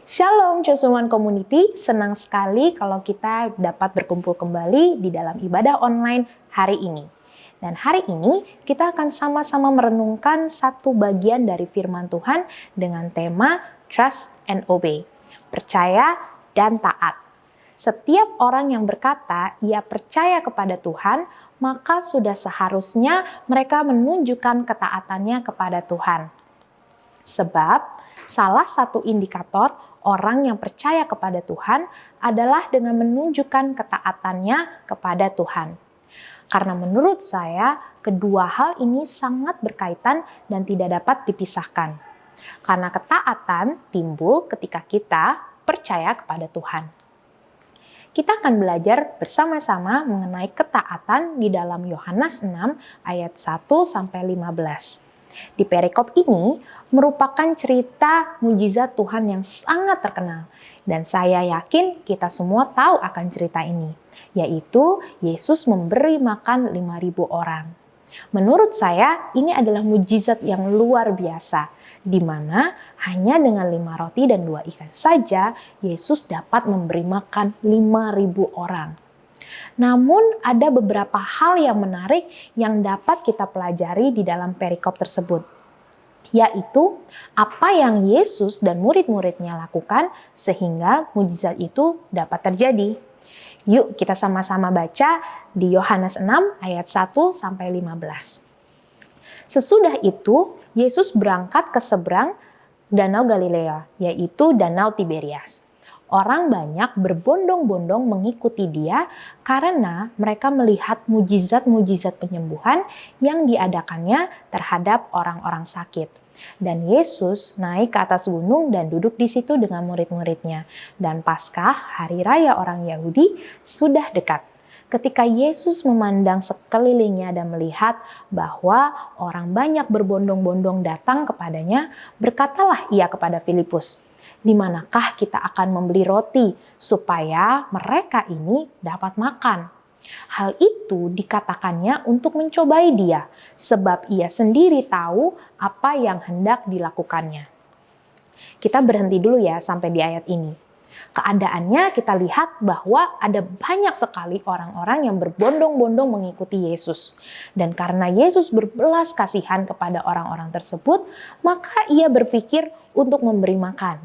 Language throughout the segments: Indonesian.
Shalom Chosen One Community, senang sekali kalau kita dapat berkumpul kembali di dalam ibadah online hari ini. Dan hari ini kita akan sama-sama merenungkan satu bagian dari firman Tuhan dengan tema Trust and Obey, percaya dan taat. Setiap orang yang berkata ia percaya kepada Tuhan, maka sudah seharusnya mereka menunjukkan ketaatannya kepada Tuhan. Sebab salah satu indikator orang yang percaya kepada Tuhan adalah dengan menunjukkan ketaatannya kepada Tuhan. Karena menurut saya, kedua hal ini sangat berkaitan dan tidak dapat dipisahkan. Karena ketaatan timbul ketika kita percaya kepada Tuhan. Kita akan belajar bersama-sama mengenai ketaatan di dalam Yohanes 6 ayat 1-15. Di perikop ini merupakan cerita mujizat Tuhan yang sangat terkenal. Dan saya yakin kita semua tahu akan cerita ini, yaitu Yesus memberi makan 5.000 orang. Menurut saya ini adalah mujizat yang luar biasa, di mana hanya dengan 5 roti dan 2 ikan saja Yesus dapat memberi makan 5.000 orang. Namun ada beberapa hal yang menarik yang dapat kita pelajari di dalam perikop tersebut, yaitu apa yang Yesus dan murid-muridnya lakukan sehingga mujizat itu dapat terjadi. Yuk kita sama-sama baca di Yohanes 6 ayat 1-15. Sesudah itu, Yesus berangkat ke seberang Danau Galilea, yaitu Danau Tiberias. Orang banyak berbondong-bondong mengikuti dia karena mereka melihat mujizat-mujizat penyembuhan yang diadakannya terhadap orang-orang sakit. Dan Yesus naik ke atas gunung dan duduk di situ dengan murid-muridnya. Dan Paskah, hari raya orang Yahudi, sudah dekat. Ketika Yesus memandang sekelilingnya dan melihat bahwa orang banyak berbondong-bondong datang kepadanya, berkatalah ia kepada Filipus, "Di manakah kita akan membeli roti supaya mereka ini dapat makan?" Hal itu dikatakannya untuk mencobai dia, sebab ia sendiri tahu apa yang hendak dilakukannya. Kita berhenti dulu ya sampai di ayat ini. Keadaannya kita lihat bahwa ada banyak sekali orang-orang yang berbondong-bondong mengikuti Yesus. Dan karena Yesus berbelas kasihan kepada orang-orang tersebut, maka ia berpikir untuk memberi makan.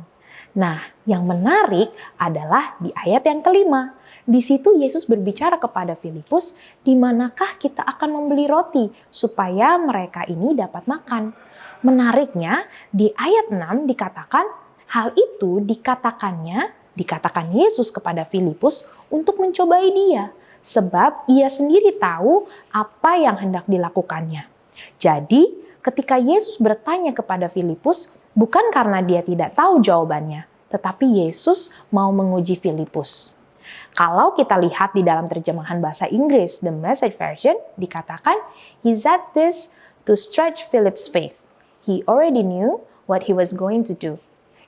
Nah, yang menarik adalah di ayat yang kelima. Di situ Yesus berbicara kepada Filipus, "Di manakah kita akan membeli roti supaya mereka ini dapat makan?" Menariknya, di ayat 6 dikatakan, hal itu dikatakan Yesus kepada Filipus untuk mencobai dia, sebab ia sendiri tahu apa yang hendak dilakukannya. Jadi, ketika Yesus bertanya kepada Filipus, bukan karena dia tidak tahu jawabannya, tetapi Yesus mau menguji Filipus. Kalau kita lihat di dalam terjemahan bahasa Inggris, The Message Version, dikatakan, "He said this to stretch Philip's faith. He already knew what he was going to do."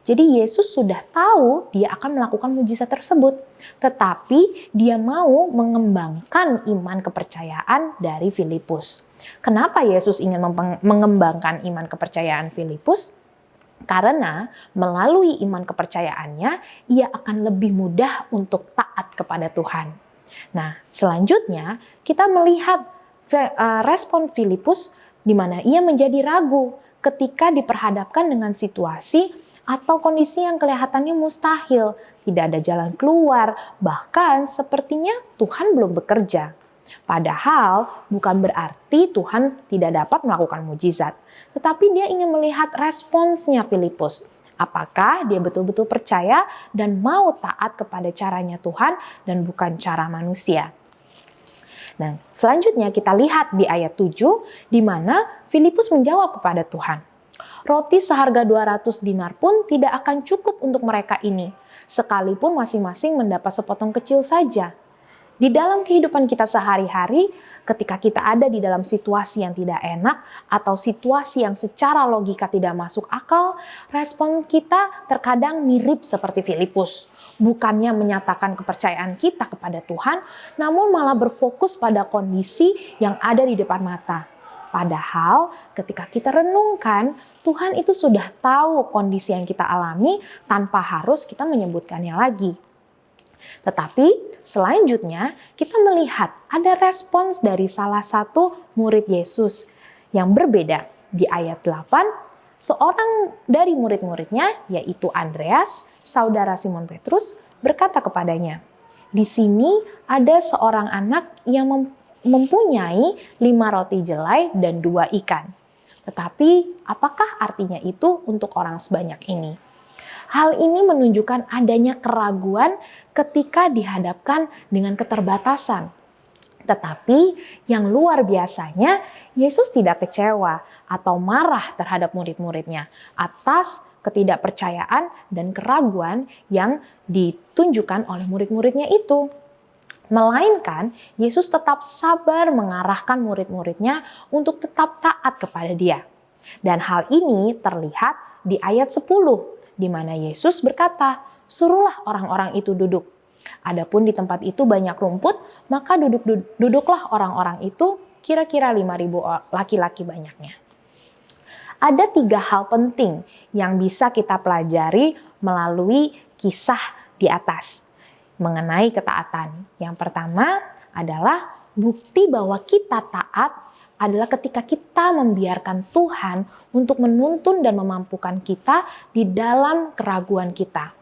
Jadi Yesus sudah tahu dia akan melakukan mujizat tersebut, tetapi dia mau mengembangkan iman kepercayaan dari Filipus. Kenapa Yesus ingin mengembangkan iman kepercayaan Filipus? Karena melalui iman kepercayaannya, ia akan lebih mudah untuk taat kepada Tuhan. Nah, selanjutnya kita melihat respon Filipus di mana ia menjadi ragu ketika diperhadapkan dengan situasi atau kondisi yang kelihatannya mustahil, tidak ada jalan keluar, bahkan sepertinya Tuhan belum bekerja. Padahal bukan berarti Tuhan tidak dapat melakukan mujizat, tetapi dia ingin melihat responsnya Filipus. Apakah dia betul-betul percaya dan mau taat kepada caranya Tuhan dan bukan cara manusia. Nah, selanjutnya kita lihat di ayat 7, di mana Filipus menjawab kepada Tuhan, "Roti seharga 200 dinar pun tidak akan cukup untuk mereka ini, sekalipun masing-masing mendapat sepotong kecil saja." Di dalam kehidupan kita sehari-hari, ketika kita ada di dalam situasi yang tidak enak atau situasi yang secara logika tidak masuk akal, respon kita terkadang mirip seperti Filipus. Bukannya menyatakan kepercayaan kita kepada Tuhan, namun malah berfokus pada kondisi yang ada di depan mata. Padahal ketika kita renungkan, Tuhan itu sudah tahu kondisi yang kita alami tanpa harus kita menyebutkannya lagi. Tetapi selanjutnya kita melihat ada respons dari salah satu murid Yesus yang berbeda. Di ayat 8, seorang dari murid-muridnya, yaitu Andreas, saudara Simon Petrus, berkata kepadanya, "Di sini ada seorang anak yang mempunyai 5 roti jelai dan 2 ikan. Tetapi apakah artinya itu untuk orang sebanyak ini?" Hal ini menunjukkan adanya keraguan ketika dihadapkan dengan keterbatasan. Tetapi yang luar biasanya, Yesus tidak kecewa atau marah terhadap murid-muridnya atas ketidakpercayaan dan keraguan yang ditunjukkan oleh murid-muridnya itu. Melainkan, Yesus tetap sabar mengarahkan murid-muridnya untuk tetap taat kepada Dia. Dan hal ini terlihat di ayat 10, di mana Yesus berkata, "Suruhlah orang-orang itu duduk." Adapun di tempat itu banyak rumput, maka duduklah orang-orang itu, kira-kira 5.000 laki-laki banyaknya. Ada 3 hal penting yang bisa kita pelajari melalui kisah di atas mengenai ketaatan. Yang pertama adalah bukti bahwa kita taat adalah ketika kita membiarkan Tuhan untuk menuntun dan memampukan kita di dalam keraguan kita.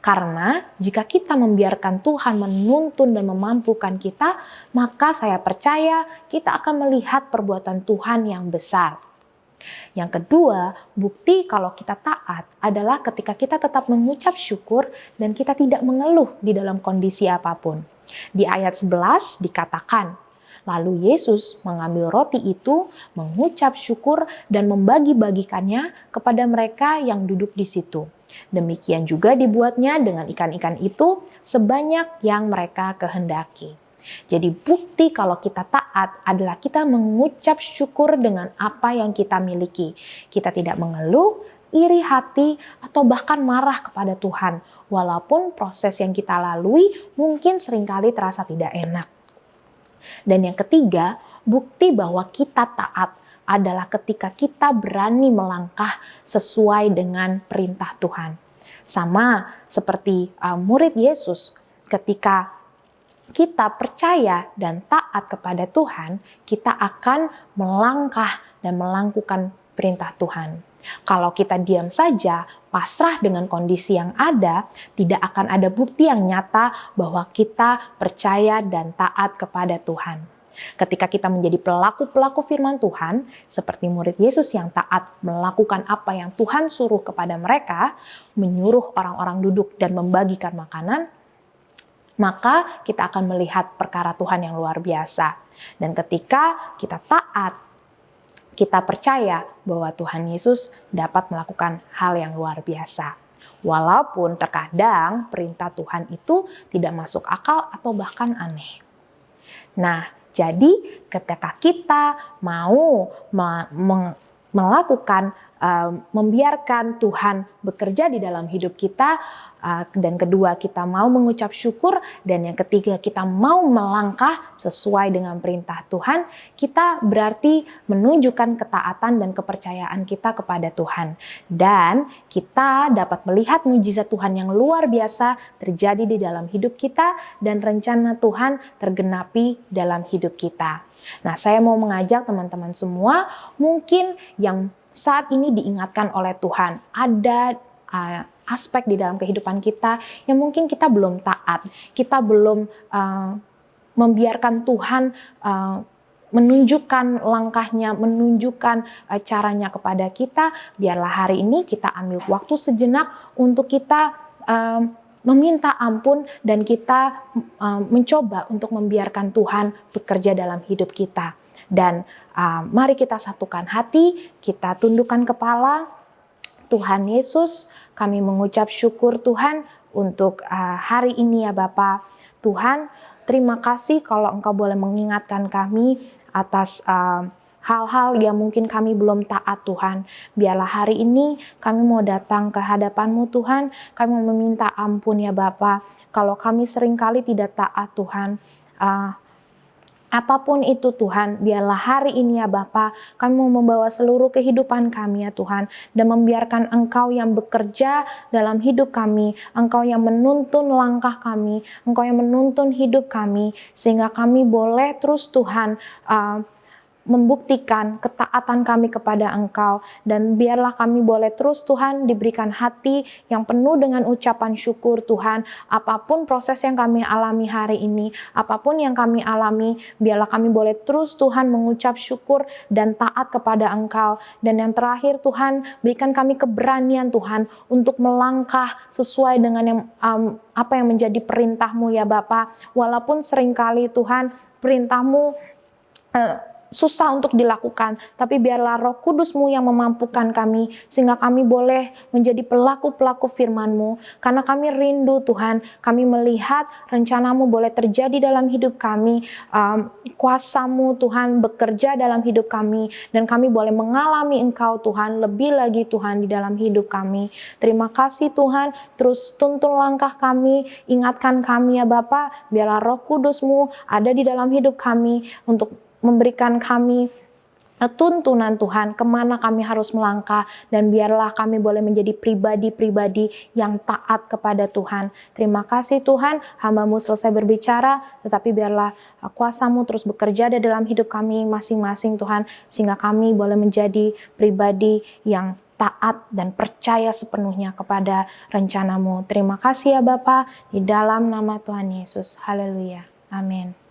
Karena jika kita membiarkan Tuhan menuntun dan memampukan kita, maka saya percaya kita akan melihat perbuatan Tuhan yang besar. Yang kedua, bukti kalau kita taat adalah ketika kita tetap mengucap syukur dan kita tidak mengeluh di dalam kondisi apapun. Di ayat 11 dikatakan, lalu Yesus mengambil roti itu, mengucap syukur dan membagi-bagikannya kepada mereka yang duduk di situ. Demikian juga dibuatnya dengan ikan-ikan itu sebanyak yang mereka kehendaki. Jadi bukti kalau kita taat adalah kita mengucap syukur dengan apa yang kita miliki. Kita tidak mengeluh, iri hati, atau bahkan marah kepada Tuhan. Walaupun proses yang kita lalui mungkin seringkali terasa tidak enak. Dan yang ketiga, bukti bahwa kita taat adalah ketika kita berani melangkah sesuai dengan perintah Tuhan. Sama seperti murid Yesus, ketika kita percaya dan taat kepada Tuhan, kita akan melangkah dan melakukan perintah Tuhan. Kalau kita diam saja, pasrah dengan kondisi yang ada, tidak akan ada bukti yang nyata bahwa kita percaya dan taat kepada Tuhan. Ketika kita menjadi pelaku-pelaku firman Tuhan, seperti murid Yesus yang taat melakukan apa yang Tuhan suruh kepada mereka, menyuruh orang-orang duduk dan membagikan makanan, maka kita akan melihat perkara Tuhan yang luar biasa. Dan ketika kita taat, kita percaya bahwa Tuhan Yesus dapat melakukan hal yang luar biasa. Walaupun terkadang perintah Tuhan itu tidak masuk akal atau bahkan aneh. Nah, jadi ketika kita mau melakukan, membiarkan Tuhan bekerja di dalam hidup kita, dan kedua kita mau mengucap syukur, dan yang ketiga kita mau melangkah sesuai dengan perintah Tuhan, kita berarti menunjukkan ketaatan dan kepercayaan kita kepada Tuhan. Dan kita dapat melihat mujizat Tuhan yang luar biasa terjadi di dalam hidup kita dan rencana Tuhan tergenapi dalam hidup kita. Nah, saya mau mengajak teman-teman semua, mungkin yang saat ini diingatkan oleh Tuhan, ada aspek di dalam kehidupan kita yang mungkin kita belum taat, kita belum membiarkan Tuhan menunjukkan langkahnya, menunjukkan caranya kepada kita. Biarlah hari ini kita ambil waktu sejenak untuk kita meminta ampun dan kita mencoba untuk membiarkan Tuhan bekerja dalam hidup kita. Dan mari kita satukan hati, kita tundukkan kepala. Tuhan Yesus, kami mengucap syukur Tuhan untuk hari ini ya Bapa. Tuhan, terima kasih kalau Engkau boleh mengingatkan kami atas hal-hal yang mungkin kami belum taat Tuhan. Biarlah hari ini kami mau datang ke hadapan-Mu Tuhan, kami mau meminta ampun ya Bapa. Kalau kami seringkali tidak taat Tuhan, Apapun itu Tuhan, biarlah hari ini ya Bapa, kami mau membawa seluruh kehidupan kami ya Tuhan, dan membiarkan Engkau yang bekerja dalam hidup kami, Engkau yang menuntun langkah kami, Engkau yang menuntun hidup kami, sehingga kami boleh terus Tuhan membuktikan ketaatan kami kepada Engkau, dan biarlah kami boleh terus Tuhan diberikan hati yang penuh dengan ucapan syukur Tuhan. Apapun proses yang kami alami hari ini, apapun yang kami alami, biarlah kami boleh terus Tuhan mengucap syukur dan taat kepada Engkau. Dan yang terakhir Tuhan, berikan kami keberanian Tuhan untuk melangkah sesuai dengan yang apa yang menjadi perintah-Mu ya Bapa. Walaupun seringkali Tuhan perintah-Mu susah untuk dilakukan, tapi biarlah Roh Kudus-Mu yang memampukan kami, sehingga kami boleh menjadi pelaku-pelaku firman-Mu, karena kami rindu Tuhan, kami melihat rencana-Mu boleh terjadi dalam hidup kami, kuasa-Mu Tuhan bekerja dalam hidup kami, dan kami boleh mengalami Engkau Tuhan, lebih lagi Tuhan di dalam hidup kami. Terima kasih Tuhan, terus tuntun langkah kami, ingatkan kami ya Bapa, biarlah Roh Kudus-Mu ada di dalam hidup kami, untuk memberikan kami tuntunan Tuhan, kemana kami harus melangkah, dan biarlah kami boleh menjadi pribadi-pribadi yang taat kepada Tuhan. Terima kasih Tuhan, hamba-Mu selesai berbicara, tetapi biarlah kuasa-Mu terus bekerja di dalam hidup kami masing-masing Tuhan, sehingga kami boleh menjadi pribadi yang taat dan percaya sepenuhnya kepada rencana-Mu. Terima kasih ya Bapa, di dalam nama Tuhan Yesus. Haleluya. Amin.